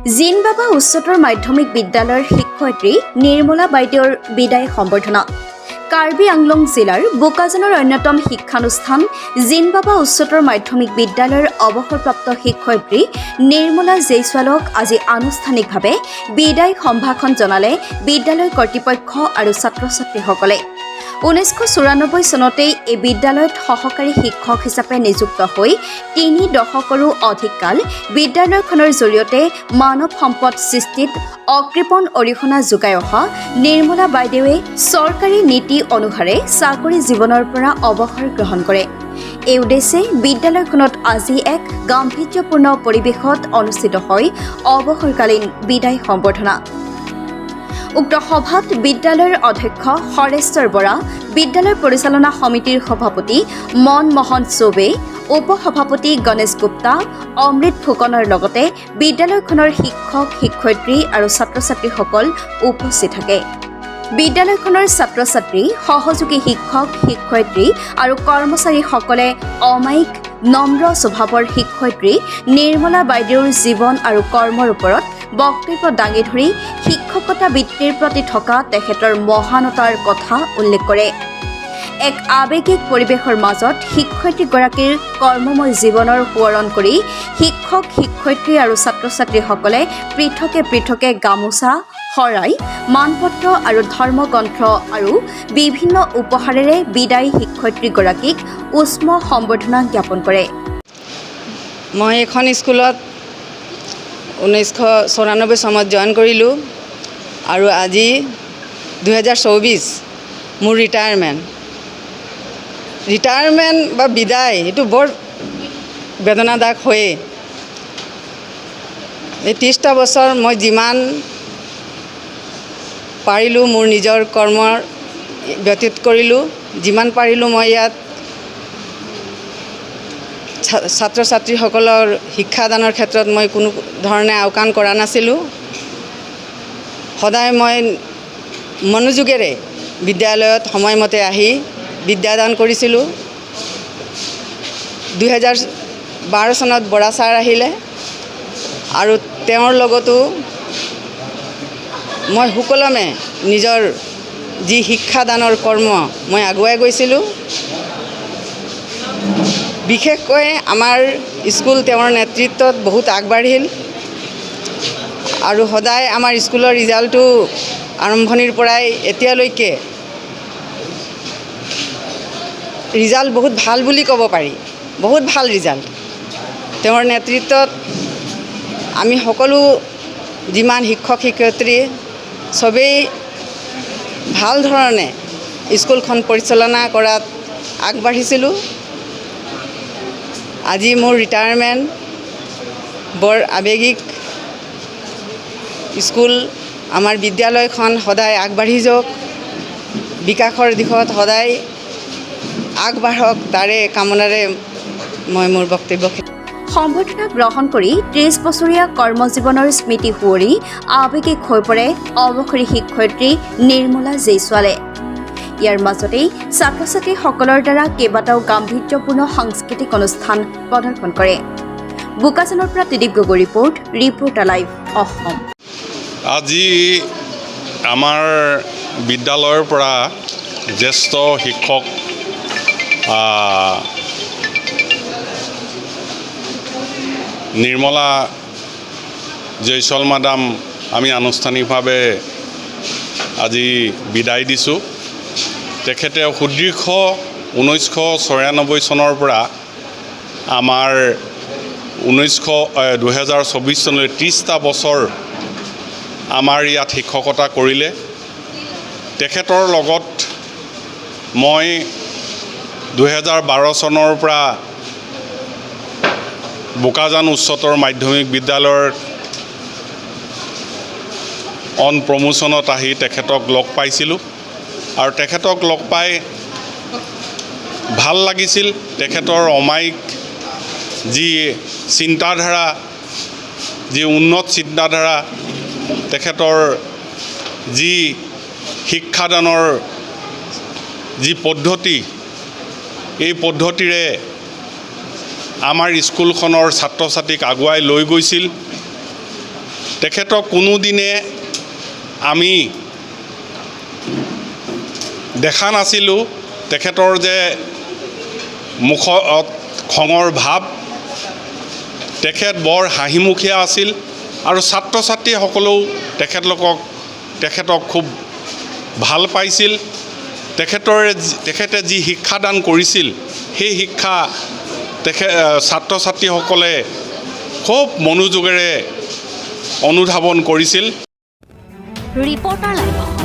জিনবাবা উচ্চতৰ মাধ্যমিক বিদ্যালয়ৰ শিক্ষয়িত্ৰী নিৰ্মলা বাইদেউৰ বিদায় সম্বৰ্ধনা। কাৰ্বি আংলং জিলাৰ বোকাজানৰ অন্যতম শিক্ষানুষ্ঠান জিনবাবা উচ্চতৰ মাধ্যমিক বিদ্যালয়ৰ অৱসৰপ্ৰাপ্ত শিক্ষয়িত্ৰী নিৰ্মলা জয়ছোৱালক আজি আনুষ্ঠানিকভাৱে বিদায় সম্ভাষণ জনালে বিদ্যালয় কৰ্তৃপক্ষ আৰু ছাত্ৰ ছাত্ৰীসকলে। 1994 চনতেই এই বিদ্যালয়ত সহকাৰী শিক্ষক হিচাপে নিযুক্ত হৈ 3 দশকৰো অধিক কাল বিদ্যালয়খনৰ জৰিয়তে মানৱ সম্পদ সৃষ্টিত অকৃপণ অৰিহণা যোগাই অহা নিৰ্মলা বাইদেৱে চৰকাৰী নীতি অনুসাৰে চাকৰি জীৱনৰ পৰা অৱসৰ গ্ৰহণ কৰে। এই উদ্দেশ্যে বিদ্যালয়খনত আজি এক গাম্ভীৰ্যপূৰ্ণ পৰিৱেশত অনুষ্ঠিত হয় অৱসৰকালীন বিদায় সম্বৰ্ধনা। উক্ত সভাত বিদ্যালয়ৰ অধ্যক্ষ হৰেশ্বৰ বৰা, বিদ্যালয় পৰিচালনা সমিতিৰ সভাপতি মনমোহন চৌবে, উপসভাপতি গণেশ গুপ্তা, অমৃত ফুকনৰ লগতে বিদ্যালয়খনৰ শিক্ষক শিক্ষয়িত্ৰী আৰু ছাত্ৰ ছাত্ৰীসকল উপস্থিত থাকে। বিদ্যালয়খনৰ ছাত্ৰ ছাত্ৰী, সহযোগী শিক্ষক শিক্ষয়িত্ৰী আৰু কৰ্মচাৰীসকলে অমায়িক নম্ৰ স্বভাৱৰ শিক্ষয়িত্ৰী নিৰ্মলা বাইদেউৰ জীৱন আৰু কৰ্মৰ ওপৰত বক্তব্য দাঙি ধৰি শিক্ষকতা বৃত্তিৰ প্ৰতি থকা তেখেতৰ মহানতাৰ কথা উল্লেখ কৰে। এক আৱেগিক পৰিৱেশৰ মাজত শিক্ষয়িত্ৰীগৰাকীৰ কৰ্মময় জীৱনৰ সোঁৱৰণ কৰি শিক্ষক শিক্ষয়িত্ৰী আৰু ছাত্ৰ ছাত্ৰীসকলে পৃথকে পৃথকে গামোচা, শৰাই, মানপত্ৰ আৰু ধৰ্মগ্ৰন্থ আৰু বিভিন্ন উপহাৰেৰে বিদায়ী শিক্ষয়িত্ৰীগৰাকীক উষ্ম সম্বৰ্ধনা জ্ঞাপন কৰে। মই এখন স্কুলত 1994 চনত জইন কৰিলোঁ আৰু আজি 2024 মোৰ ৰিটায়াৰমেণ্ট বা বিদায় এইটো বৰ বেদনাদায়ক হয়েই। এই 30টা বছৰ মই যিমান পাৰিলোঁ মোৰ নিজৰ কৰ্মৰ ব্যতীত কৰিলোঁ, যিমান পাৰিলোঁ মই ইয়াত ছাত্ৰ ছাত্ৰীসকলৰ শিক্ষাদানৰ ক্ষেত্ৰত মই কোনো ধৰণে আওকাণ কৰা নাছিলোঁ। সদায় মই মনোযোগেৰে বিদ্যালয়ত সময়মতে আহি বিদ্যাদান কৰিছিলোঁ। 2012 চনত বৰা ছাৰ আহিলে আৰু তেওঁৰ লগতো মই সুকলমে নিজৰ যি শিক্ষাদানৰ কৰ্ম মই আগুৱাই গৈছিলোঁ। বিশেষকৈ আমাৰ স্কুল তেওঁৰ নেতৃত্বত বহুত আগবাঢ়িল আৰু সদায় আমাৰ স্কুলৰ ৰিজাল্টটো আৰম্ভণিৰ পৰাই এতিয়ালৈকে ৰিজাল্ট বহুত ভাল বুলি ক'ব পাৰি, বহুত ভাল ৰিজাল্ট। তেওঁৰ নেতৃত্বত আমি সকলো যিমান শিক্ষক শিক্ষয়িত্ৰী চবেই ভাল ধৰণে স্কুলখন পৰিচালনা কৰাত আগবাঢ়িছিলোঁ। আজি মোৰ ৰিটায়াৰমেণ্ট, বৰ আৱেগিক। স্কুল আমাৰ বিদ্যালয়খন সদায় আগবাঢ়ি যাওক, বিকাশৰ দিশত সদায় আগবাঢ়ক, তাৰে কামনাৰে মই মোৰ বক্তব্য সম্বৰ্ধনা গ্ৰহণ কৰি 30 বছৰীয়া কৰ্মজীৱনৰ স্মৃতি সুঁৱৰি আৱেগিক হৈ পৰে অৱসৰী শিক্ষয়িত্ৰী নিৰ্মলা জয়ছোৱালে। ইয়াৰ মাজতেই ছাত্ৰ ছাত্ৰীসকলৰ দ্বাৰা কেইবাটাও গাম্ভীৰ্যপূৰ্ণ সাংস্কৃতিক অনুষ্ঠান প্ৰদৰ্শন কৰে। বোকাজানৰ পৰা ত্ৰিদীপ গগৈ ৰিপৰ্টাৰ লাইভ অসম। আজি আমাৰ বিদ্যালয়ৰ পৰা জ্যেষ্ঠ শিক্ষক নিৰ্মলা জয়ছোৱাল মাডাম আমি আনুষ্ঠানিকভাৱে আজি বিদায় দিছোঁ। তেখেতে সুদীৰ্ঘ 1994 চনৰ পৰা আমাৰ 2024 চনলৈ 30টা বছৰ আমাৰ ইয়াত শিক্ষকতা কৰিলে। তেখেতৰ লগত মই 2012 চনৰ পৰা বোকাজান উচ্চতৰ মাধ্যমিক বিদ্যালয়ৰ অন প্ৰমোশ্যনত আহি তেখেতক লগ পাইছিলোঁ আৰু তেখেতক লগ পাই ভাল লাগিছিল। তেখেতৰ অমায়িক যি চিন্তাধাৰা, যি উন্নত চিন্তাধাৰা, তেখেতৰ যি শিক্ষাদানৰ যি পদ্ধতি, এই পদ্ধতিৰে আমাৰ স্কুলখনৰ ছাত্ৰ ছাত্ৰীক আগুৱাই লৈ গৈছিল। তেখেতক কোনোদিনে আমি দেখা নাছিলোঁ। তেখেতৰ যে মুখত খঙৰ ভাৱ, তেখেত বৰ হাঁহিমুখীয়া আছিল আৰু ছাত্ৰ ছাত্ৰীসকলেও তেখেতক খুব ভাল পাইছিল। তেখেতে যি শিক্ষাদান কৰিছিল সেই শিক্ষা ছাত্ৰ ছাত্ৰীসকলে খুব মনোযোগেৰে অনুধাৱন কৰিছিল। Reporter live.